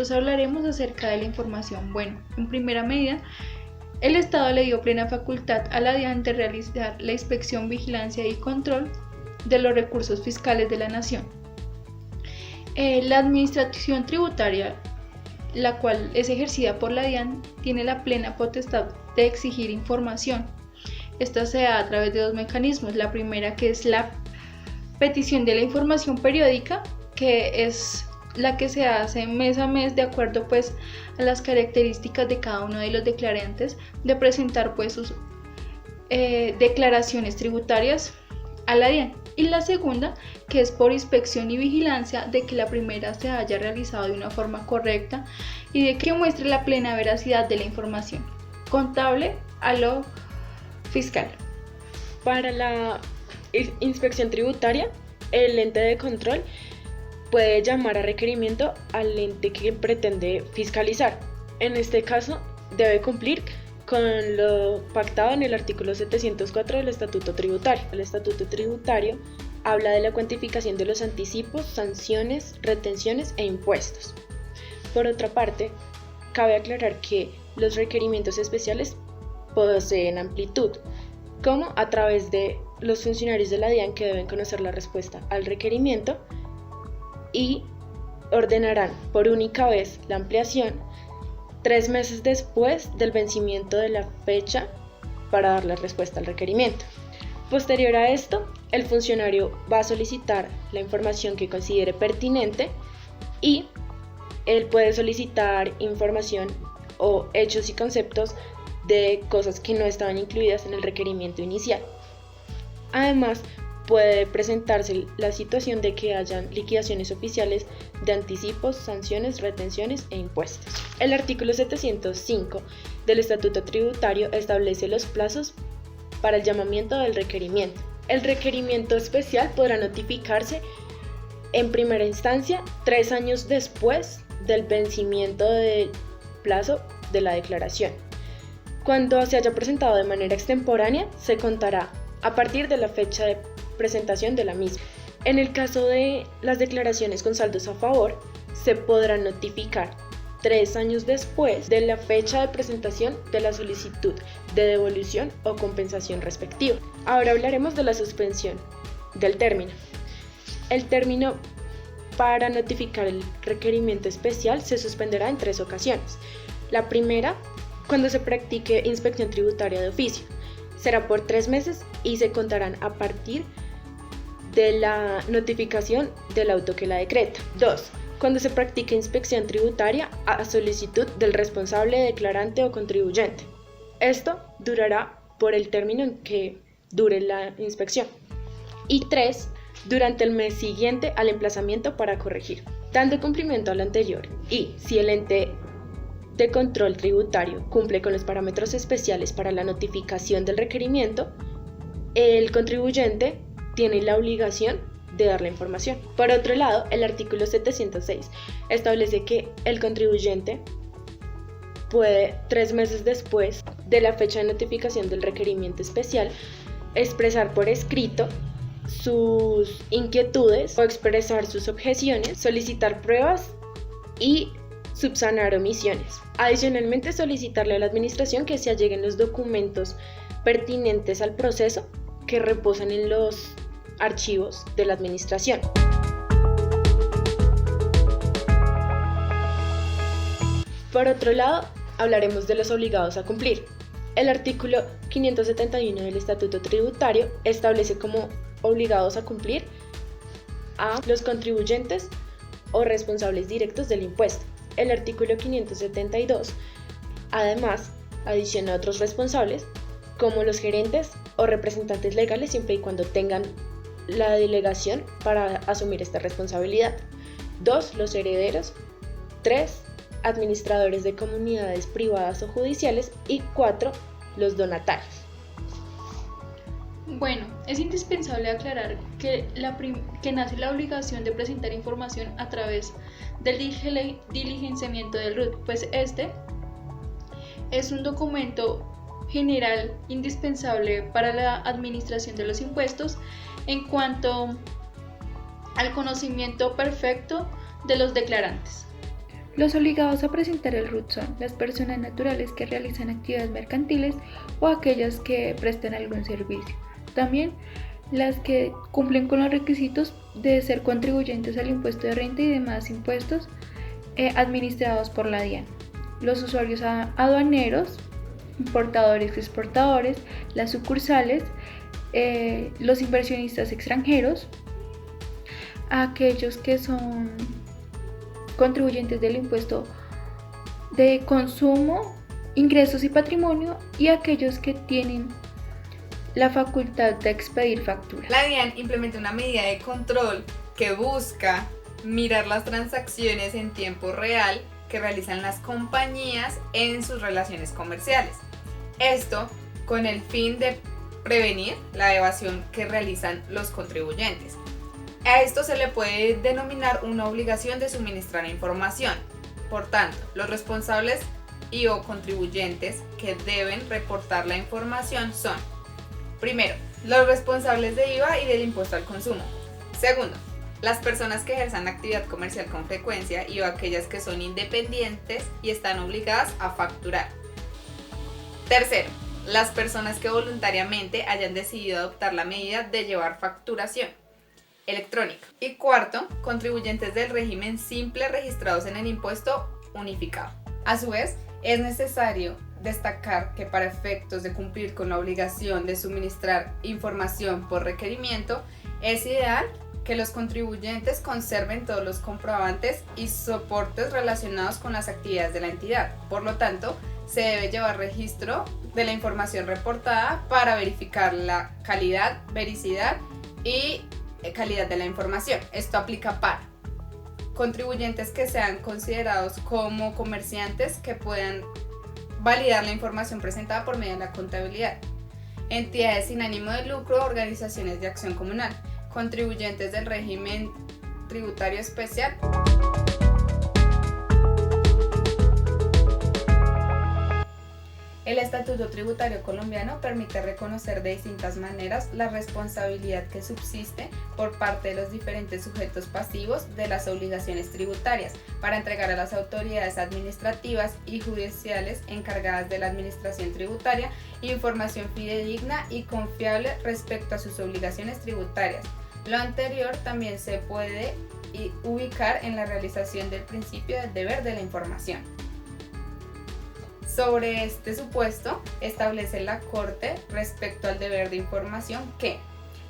nosotros hablaremos acerca de la información. Bueno, en primera medida, el Estado le dio plena facultad a la DIAN de realizar la inspección, vigilancia y control de los recursos fiscales de la nación. La administración tributaria, la cual es ejercida por la DIAN, tiene la plena potestad de exigir información. Esta se da a través de dos mecanismos. La primera, que es la petición de la información periódica, que es la que se hace mes a mes de acuerdo pues a las características de cada uno de los declarantes de presentar pues sus declaraciones tributarias a la DIAN. Y la segunda, que es por inspección y vigilancia de que la primera se haya realizado de una forma correcta y de que muestre la plena veracidad de la información contable a lo fiscal. Para la inspección tributaria, el ente de control puede llamar a requerimiento al ente que pretende fiscalizar. En este caso, debe cumplir con lo pactado en el artículo 704 del Estatuto Tributario. El Estatuto Tributario habla de la cuantificación de los anticipos, sanciones, retenciones e impuestos. Por otra parte, cabe aclarar que los requerimientos especiales poseen amplitud, como a través de los funcionarios de la DIAN que deben conocer la respuesta al requerimiento y ordenarán por única vez la ampliación 3 meses después del vencimiento de la fecha para dar la respuesta al requerimiento. Posterior a esto, el funcionario va a solicitar la información que considere pertinente y él puede solicitar información o hechos y conceptos de cosas que no estaban incluidas en el requerimiento inicial. Además, puede presentarse la situación de que hayan liquidaciones oficiales de anticipos, sanciones, retenciones e impuestos. El artículo 705 del Estatuto Tributario establece los plazos para el llamamiento del requerimiento. El requerimiento especial podrá notificarse en primera instancia 3 años después del vencimiento del plazo de la declaración. Cuando se haya presentado de manera extemporánea, se contará a partir de la fecha de presentación de la misma. En el caso de las declaraciones con saldos a favor, se podrán notificar 3 años después de la fecha de presentación de la solicitud de devolución o compensación respectiva. Ahora hablaremos de la suspensión del término. El término para notificar el requerimiento especial se suspenderá en 3 ocasiones. La primera, cuando se practique inspección tributaria de oficio. Será por 3 meses y se contarán a partir de la notificación del auto que la decreta. 2. Cuando se practique inspección tributaria a solicitud del responsable, declarante o contribuyente. Esto durará por el término en que dure la inspección. Y 3. Durante el mes siguiente al emplazamiento para corregir. Dando cumplimiento a lo anterior y si el ente de control tributario cumple con los parámetros especiales para la notificación del requerimiento, el contribuyente tiene la obligación de dar la información. Por otro lado, el artículo 706 establece que el contribuyente puede 3 meses después de la fecha de notificación del requerimiento especial expresar por escrito sus inquietudes o expresar sus objeciones, solicitar pruebas y subsanar omisiones. Adicionalmente, solicitarle a la administración que se alleguen los documentos pertinentes al proceso que reposan en los archivos de la administración. Por otro lado, hablaremos de los obligados a cumplir. El artículo 571 del Estatuto Tributario establece como obligados a cumplir a los contribuyentes o responsables directos del impuesto. El artículo 572, además, adiciona a otros responsables, como los gerentes o representantes legales, siempre y cuando tengan la delegación para asumir esta responsabilidad. 2. Los herederos. 3. Administradores de comunidades privadas o judiciales. Y 4. Los donatarios. Bueno, es indispensable aclarar que nace la obligación de presentar información a través del diligenciamiento del RUT, pues este es un documento general indispensable para la administración de los impuestos en cuanto al conocimiento perfecto de los declarantes. Los obligados a presentar el RUT son las personas naturales que realizan actividades mercantiles o aquellas que prestan algún servicio. También las que cumplen con los requisitos de ser contribuyentes al impuesto de renta y demás impuestos administrados por la DIAN. Los usuarios aduaneros, importadores y exportadores, las sucursales, los inversionistas extranjeros, aquellos que son contribuyentes del impuesto de consumo, ingresos y patrimonio, y aquellos que tienen la facultad de expedir facturas. La DIAN implementa una medida de control que busca mirar las transacciones en tiempo real que realizan las compañías en sus relaciones comerciales. Esto con el fin de prevenir la evasión que realizan los contribuyentes. A esto se le puede denominar una obligación de suministrar información. Por tanto, los responsables y o contribuyentes que deben reportar la información son: primero, los responsables de IVA y del impuesto al consumo. Segundo, las personas que ejerzan actividad comercial con frecuencia y o aquellas que son independientes y están obligadas a facturar. Tercero, las personas que voluntariamente hayan decidido adoptar la medida de llevar facturación electrónica. Y cuarto, contribuyentes del régimen simple registrados en el impuesto unificado. A su vez, es necesario destacar que para efectos de cumplir con la obligación de suministrar información por requerimiento, es ideal que los contribuyentes conserven todos los comprobantes y soportes relacionados con las actividades de la entidad. Por lo tanto, se debe llevar registro de la información reportada para verificar la calidad, vericidad y calidad de la información. Esto aplica para contribuyentes que sean considerados como comerciantes que puedan validar la información presentada por medio de la contabilidad, entidades sin ánimo de lucro, organizaciones de acción comunal, contribuyentes del régimen tributario especial. El Estatuto Tributario Colombiano permite reconocer de distintas maneras la responsabilidad que subsiste por parte de los diferentes sujetos pasivos de las obligaciones tributarias para entregar a las autoridades administrativas y judiciales encargadas de la administración tributaria información fidedigna y confiable respecto a sus obligaciones tributarias. Lo anterior también se puede ubicar en la realización del principio del deber de la información. Sobre este supuesto, establece la Corte respecto al deber de información que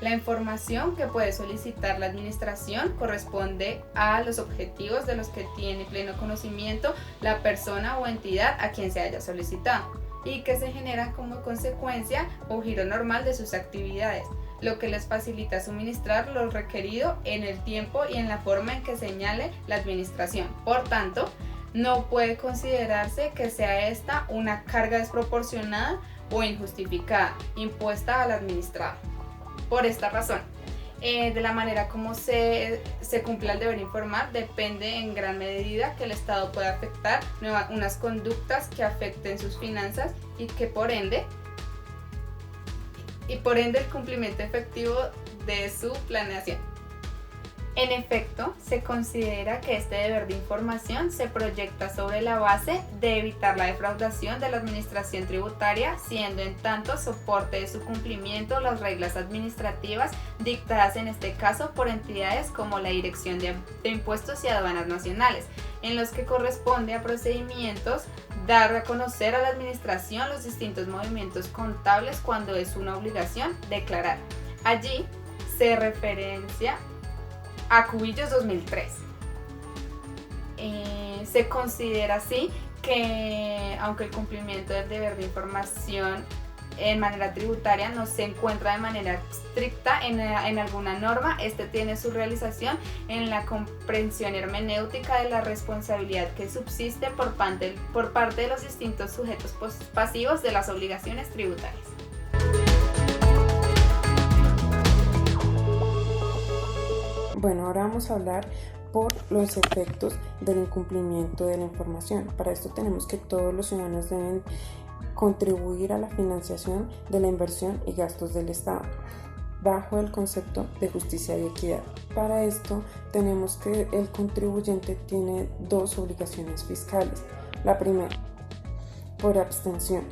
la información que puede solicitar la administración corresponde a los objetivos de los que tiene pleno conocimiento la persona o entidad a quien se haya solicitado y que se generan como consecuencia o giro normal de sus actividades, lo que les facilita suministrar lo requerido en el tiempo y en la forma en que señale la administración. Por tanto, no puede considerarse que sea esta una carga desproporcionada o injustificada impuesta al administrado. Por esta razón, de la manera como se cumple el deber informar depende en gran medida que el Estado pueda afectar unas conductas que afecten sus finanzas y que por ende el cumplimiento efectivo de su planeación. En efecto, se considera que este deber de información se proyecta sobre la base de evitar la defraudación de la administración tributaria, siendo en tanto soporte de su cumplimiento las reglas administrativas dictadas en este caso por entidades como la Dirección de Impuestos y Aduanas Nacionales, en los que corresponde a procedimientos dar a conocer a la administración los distintos movimientos contables cuando es una obligación declarar. Allí se referencia a Cubillos 2003. Se considera así que aunque el cumplimiento del deber de información en manera tributaria no se encuentra de manera estricta en alguna norma, este tiene su realización en la comprensión hermenéutica de la responsabilidad que subsiste por parte de los distintos sujetos pasivos de las obligaciones tributarias. Bueno, ahora vamos a hablar por los efectos del incumplimiento de la información. Para esto tenemos que todos los ciudadanos deben contribuir a la financiación de la inversión y gastos del Estado. bajo el concepto de justicia y equidad. Para esto tenemos que el contribuyente tiene dos obligaciones fiscales. La primera, por abstención.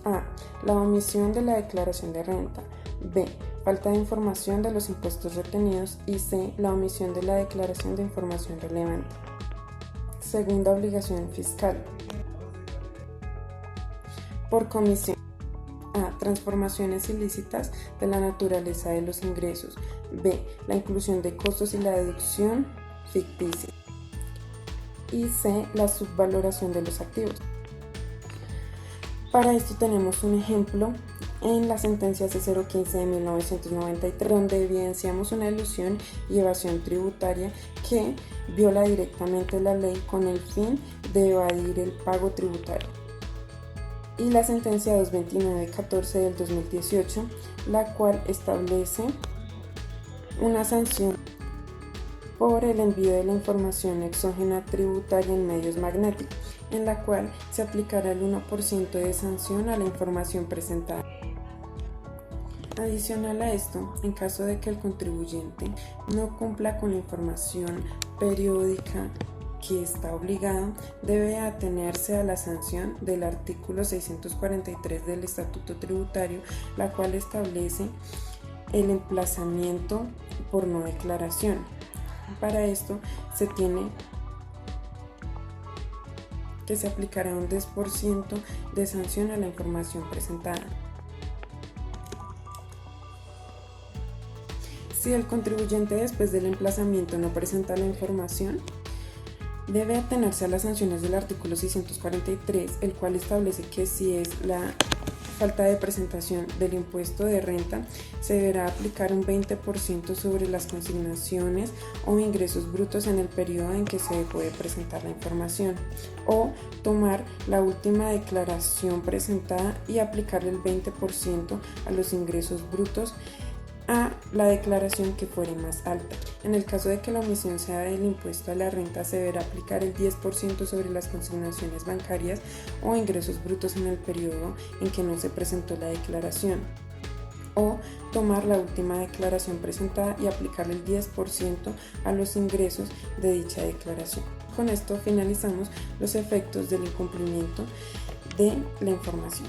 A. La omisión de la declaración de renta. B. Falta de información de los impuestos retenidos. Y C. La omisión de la declaración de información relevante. Segunda obligación fiscal. Por comisión. A. Transformaciones ilícitas de la naturaleza de los ingresos. B. La inclusión de costos y la deducción ficticia. Y C. La subvaloración de los activos. Para esto tenemos un ejemplo en la sentencia C015 de 1993, donde evidenciamos una elusión y evasión tributaria que viola directamente la ley con el fin de evadir el pago tributario. Y la sentencia 22914 del 2018, la cual establece una sanción por el envío de la información exógena tributaria en medios magnéticos, en la cual se aplicará el 1% de sanción a la información presentada. Adicional a esto, en caso de que el contribuyente no cumpla con la información periódica que está obligado, debe atenerse a la sanción del artículo 643 del Estatuto Tributario, la cual establece el emplazamiento por no declaración. Para esto se tiene que se aplicará un 10% de sanción a la información presentada. Si el contribuyente después del emplazamiento no presenta la información, debe atenerse a las sanciones del artículo 643, el cual establece que si es la falta de presentación del impuesto de renta, se deberá aplicar un 20% sobre las consignaciones o ingresos brutos en el periodo en que se dejó de presentar la información, o tomar la última declaración presentada y aplicarle el 20% a los ingresos brutos a la declaración que fuere más alta. En el caso de que la omisión sea del impuesto a la renta, se deberá aplicar el 10% sobre las consignaciones bancarias o ingresos brutos en el periodo en que no se presentó la declaración, o tomar la última declaración presentada y aplicarle el 10% a los ingresos de dicha declaración. Con esto finalizamos los efectos del incumplimiento de la información.